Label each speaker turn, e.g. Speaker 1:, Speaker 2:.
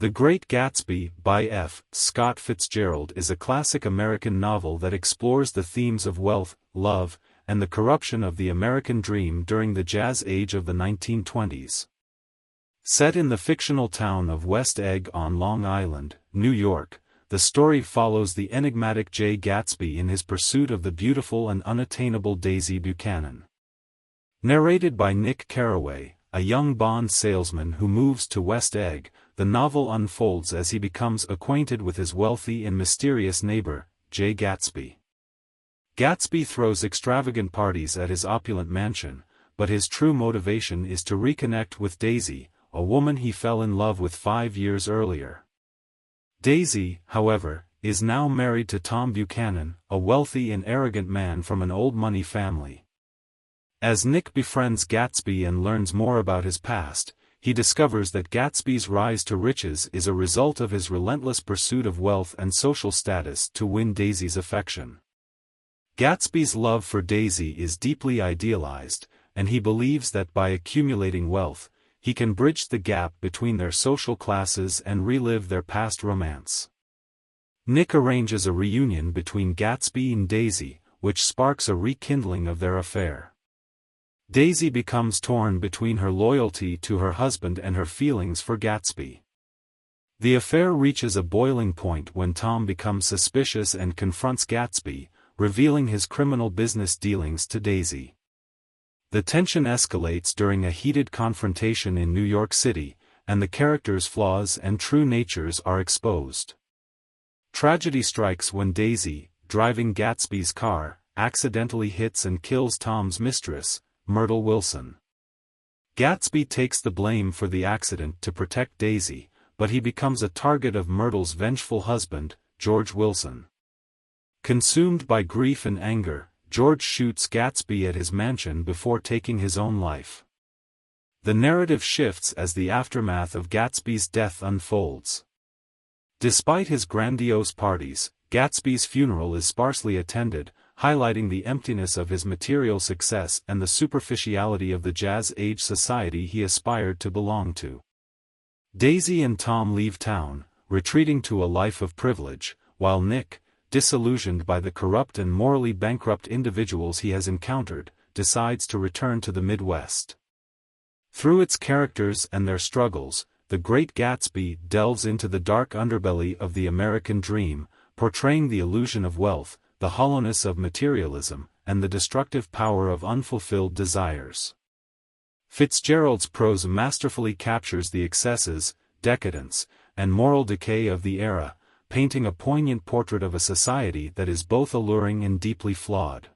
Speaker 1: The Great Gatsby, by F. Scott Fitzgerald, is a classic American novel that explores the themes of wealth, love, and the corruption of the American dream during the jazz age of the 1920s. Set in the fictional town of West Egg on Long Island, New York, the story follows the enigmatic Jay Gatsby in his pursuit of the beautiful and unattainable Daisy Buchanan. Narrated by Nick Carraway, a young bond salesman who moves to West Egg, the novel unfolds as he becomes acquainted with his wealthy and mysterious neighbor, Jay Gatsby. Gatsby throws extravagant parties at his opulent mansion, but his true motivation is to reconnect with Daisy, a woman he fell in love with 5 years earlier. Daisy, however, is now married to Tom Buchanan, a wealthy and arrogant man from an old money family. As Nick befriends Gatsby and learns more about his past, he discovers that Gatsby's rise to riches is a result of his relentless pursuit of wealth and social status to win Daisy's affection. Gatsby's love for Daisy is deeply idealized, and he believes that by accumulating wealth, he can bridge the gap between their social classes and relive their past romance. Nick arranges a reunion between Gatsby and Daisy, which sparks a rekindling of their affair. Daisy becomes torn between her loyalty to her husband and her feelings for Gatsby. The affair reaches a boiling point when Tom becomes suspicious and confronts Gatsby, revealing his criminal business dealings to Daisy. The tension escalates during a heated confrontation in New York City, and the characters' flaws and true natures are exposed. Tragedy strikes when Daisy, driving Gatsby's car, accidentally hits and kills Tom's mistress, Myrtle Wilson. Gatsby takes the blame for the accident to protect Daisy, but he becomes a target of Myrtle's vengeful husband, George Wilson. Consumed by grief and anger, George shoots Gatsby at his mansion before taking his own life. The narrative shifts as the aftermath of Gatsby's death unfolds. Despite his grandiose parties, Gatsby's funeral is sparsely attended, highlighting the emptiness of his material success and the superficiality of the jazz-age society he aspired to belong to. Daisy and Tom leave town, retreating to a life of privilege, while Nick, disillusioned by the corrupt and morally bankrupt individuals he has encountered, decides to return to the Midwest. Through its characters and their struggles, The Great Gatsby delves into the dark underbelly of the American dream, portraying the illusion of wealth, the hollowness of materialism, and the destructive power of unfulfilled desires. Fitzgerald's prose masterfully captures the excesses, decadence, and moral decay of the era, painting a poignant portrait of a society that is both alluring and deeply flawed.